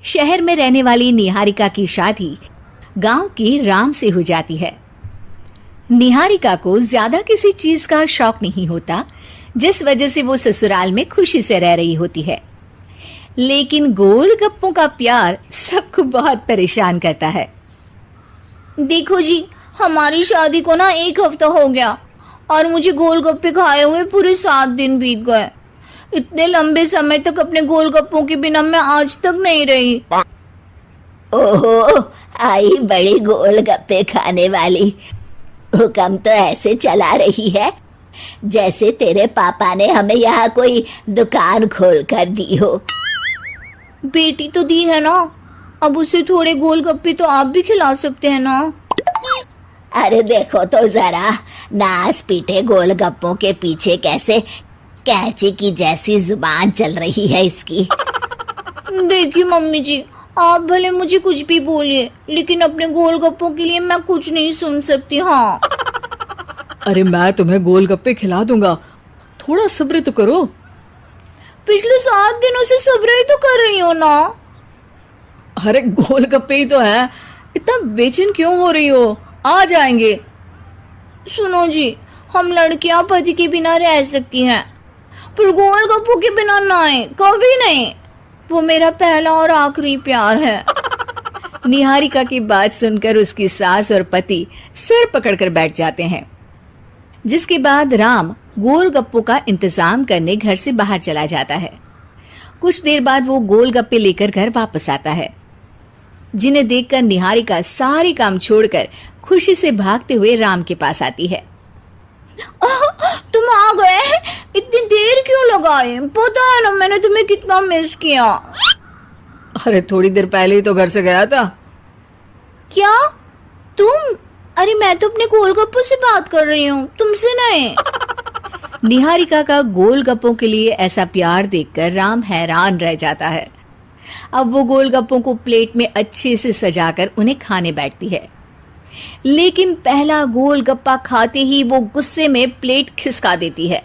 शहर में रहने वाली निहारिका की शादी गांव के राम से हो जाती है। निहारिका को ज्यादा किसी चीज का शौक नहीं होता, जिस वजह से वो ससुराल में खुशी से रह रही होती है। लेकिन गोलगप्पों का प्यार सबको बहुत परेशान करता है। देखो जी, हमारी शादी को ना 1 हफ्ता हो गया और मुझे गोलगप्पे खाए हुए पूरे 7 दिन बीत गए। इतने लंबे समय तक अपने गोलगप्पों के बिना मैं आज तक नहीं रही। ओहो, आई बड़ी गोलगप्पे खाने वाली। हुक्म तो ऐसे चला रही है जैसे तेरे पापा ने हमें यहाँ कोई दुकान खोल कर दी हो। बेटी तो दी है ना, अब उसे थोड़े गोलगप्पे तो आप भी खिला सकते हैं ना। अरे देखो तो जरा, नास पीटे गोलगप्पों के पीछे कैसे कैंची की जैसी जुबान चल रही है इसकी। देखिए मम्मी जी, आप भले मुझे कुछ भी बोलिए, लेकिन अपने गोलगप्पों के लिए मैं कुछ नहीं सुन सकती। हाँ, अरे मैं तुम्हें गोलगप्पे खिला दूंगा, थोड़ा सब्र तो करो। पिछले 7 दिनों से सब्र ही तो कर रही हो ना। अरे गोलगप्पे ही तो है, इतना बेचैन क्यों हो रही हो? आ जाएंगे। सुनो जी, हम लड़कियां पति के बिना रह सकती हैं, पर गोलगप्पों के बिना नहीं, कभी नहीं। वो मेरा पहला और आखिरी प्यार है। निहारिका की बात सुनकर उसकी सास और पति सिर पकड़कर बैठ जाते हैं। जिसके बाद राम गोलगप्पों का इंतजाम करने घर से बाहर चला जाता है। कुछ देर बाद वो गोलगप्पे लेकर घर वापस आता है, जिन्हें देखकर निहारिका सारे काम छोड़कर खुशी से भागते हुए राम के पास आती है। तुम आ गए? इतनी देर क्यों लगाए? पता है ना मैंने तुम्हें कितना मिस किया। अरे थोड़ी देर पहले ही तो घर से गया था। क्या तुम? अरे मैं तो अपने गोलगप्पों से बात कर रही हूँ, तुमसे नहीं। निहारिका का गोलगप्पों के लिए ऐसा प्यार देखकर राम हैरान रह जाता है। अब वो गोलगप्पों को प्लेट में अच्छे से सजाकर उन्हें खाने बैठती है, लेकिन पहला गोलगप्पा खाते ही वो गुस्से में प्लेट खिसका देती है।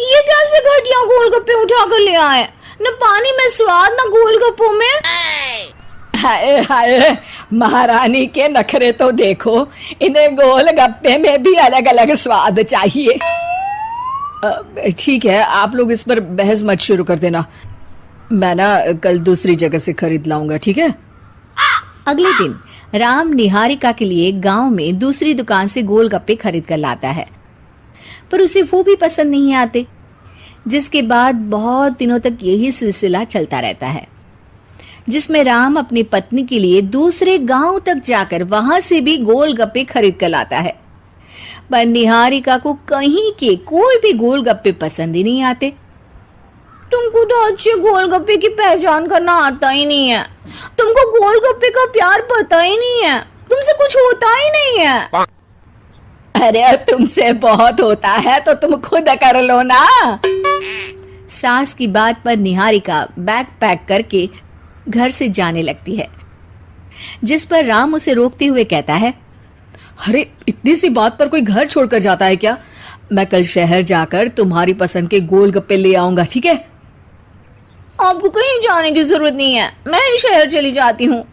ये कैसे घटिया गोलगप्पे उठा कर ले आए? न पानी में स्वाद, न गोलगप्पों में। हाय हाय, महारानी के नखरे तो देखो, इन्हें गोलगप्पे में भी अलग अलग स्वाद चाहिए। ठीक है, आप लोग इस पर बहस मत शुरू कर देना, मैं ना कल दूसरी जगह से खरीद लाऊंगा, ठीक है? अगले दिन राम निहारिका के लिए गांव में दूसरी दुकान से गोलगप्पे खरीद कर लाता है, पर उसे वो भी पसंद नहीं आते। जिसके बाद बहुत दिनों तक यही सिलसिला चलता रहता है, जिसमें राम अपनी पत्नी के लिए दूसरे गांव तक जाकर वहां से भी गोलगप्पे खरीद कर लाता है, पर निहारिका को कहीं के कोई भी गोलगप्पे पसंद ही नहीं आते। तुमको तो अच्छे गोलगप्पे की पहचान करना आता ही नहीं है। तुमको गोलगप्पे का प्यार पता ही नहीं है, तुमसे कुछ होता ही नहीं है। अरे तुमसे बहुत होता है तो तुम खुद कर लो ना। सास की बात पर निहारिका बैग पैक करके घर से जाने लगती है, जिस पर राम उसे रोकते हुए कहता है, अरे इतनी सी बात पर कोई घर छोड़कर जाता है क्या? मैं कल शहर जाकर तुम्हारी पसंद के गोलगप्पे ले आऊंगा, ठीक है? आपको कहीं जाने की जरूरत नहीं है, मैं ही शहर चली जाती हूँ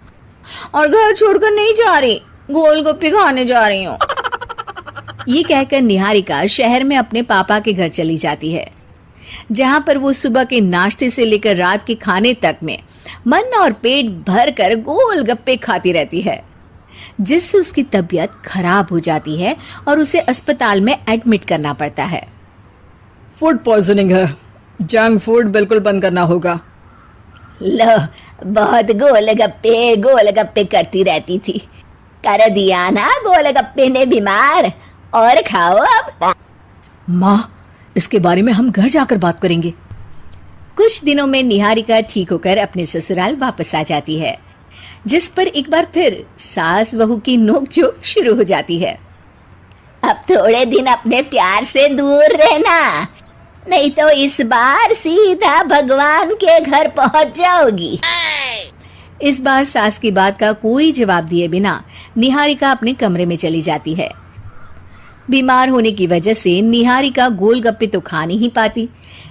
और घर छोड़कर नहीं जा रही, गोलगप्पे खाने जा रही हूँ। ये कहकर निहारिका शहर में अपने पापा के घर चली जाती है, जहां पर वो सुबह के नाश्ते से लेकर रात के खाने तक में मन और पेट भर कर गोलगप्पे खाती रहती है, जिससे उसकी तबीयत खराब हो जाती है और उसे अस्पताल में एडमिट करना पड़ता है। फूड पॉइजनिंग है, जंक फूड बिल्कुल बंद करना होगा। लो, बहुत गोलगप्पे गोलगप्पे करती रहती थी, कर दिया ना गोलगप्पे ने बीमार। और खाओ अब। माँ, इसके बारे में हम घर जाकर बात करेंगे। कुछ दिनों में निहारिका ठीक होकर अपने ससुराल वापस आ जाती है, जिस पर एक बार फिर सास बहू की नोकझोंक शुरू हो जाती है। अब थोड़े दिन अपने प्यार से दूर रहना, नहीं तो इस बार सीधा भगवान के घर पहुंच जाओगी। इस बार सास की बात का कोई जवाब दिए बिना निहारिका अपने कमरे में चली जाती है। बीमार होने की वजह से निहारिका गोलगप्पे तो खा नहीं पाती,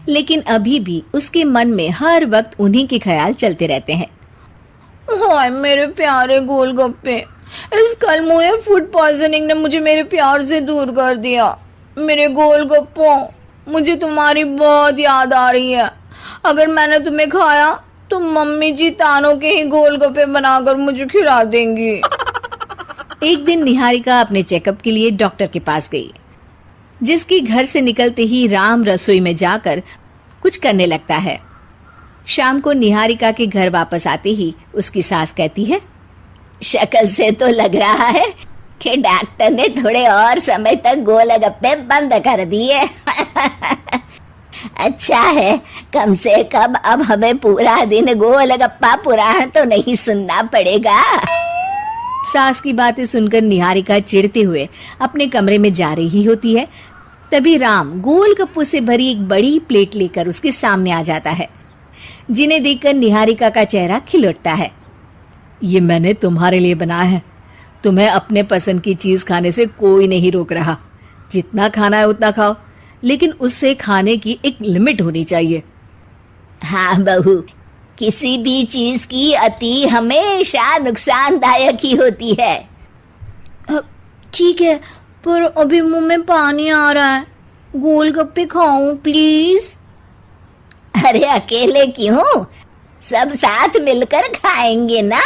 लेकिन अभी भी उसके मन में हर वक्त उन्हीं के ख्याल चलते रहते हैं। हाय मेरे प्यारे गोलगप्पे, इस कलमुए फूड पॉइजनिंग ने मुझे मेरे प्यार से दूर कर दिया। मेरे गोलगप्पों, मुझे तुम्हारी बहुत याद आ रही है। अगर मैंने तुम्हें खाया तो मम्मी जी तानों के ही गोलगप्पे बनाकर मुझे खिला देंगी। एक दिन निहारिका अपने चेकअप के लिए डॉक्टर के पास गई, जिसकी घर से निकलते ही राम रसोई में जाकर कुछ करने लगता है। शाम को निहारिका के घर वापस आते ही उसकी सास कहती है, शक्ल से तो लग रहा है कि डॉक्टर ने थोड़े और समय तक गोलगप्पे बंद कर दिए। अच्छा है, कम से कम अब हमें पूरा दिन गोलगप्पा पुराण तो नहीं सुनना पड़ेगा। सास की बातें सुनकर निहारिका चिढ़ते हुए अपने कमरे में जा रही होती है। तभी राम गोलगप्पों से भरी एक बड़ी प्लेट लेकर उसके सामने आ जाता है, जिन्हें देखकर निहारिका का चेहरा खिल उठता है। ये मैंने तुम्हारे लिए बनाया है। तुम्हें अपने पसंद की चीज खाने से कोई नहीं रोक रहा। जितना खाना है उतना खाओ, लेकिन उससे खाने की एक लिमिट होनी चाहिए। हाँ बहू, किसी भी चीज की अति हमेशा नुकसानदायक ही होती है। ठीक है, पर अभी मुंह में पानी आ रहा है। गोलगप्पे खाऊं प्लीज? अरे अकेले क्यों, सब साथ मिलकर खाएंगे ना।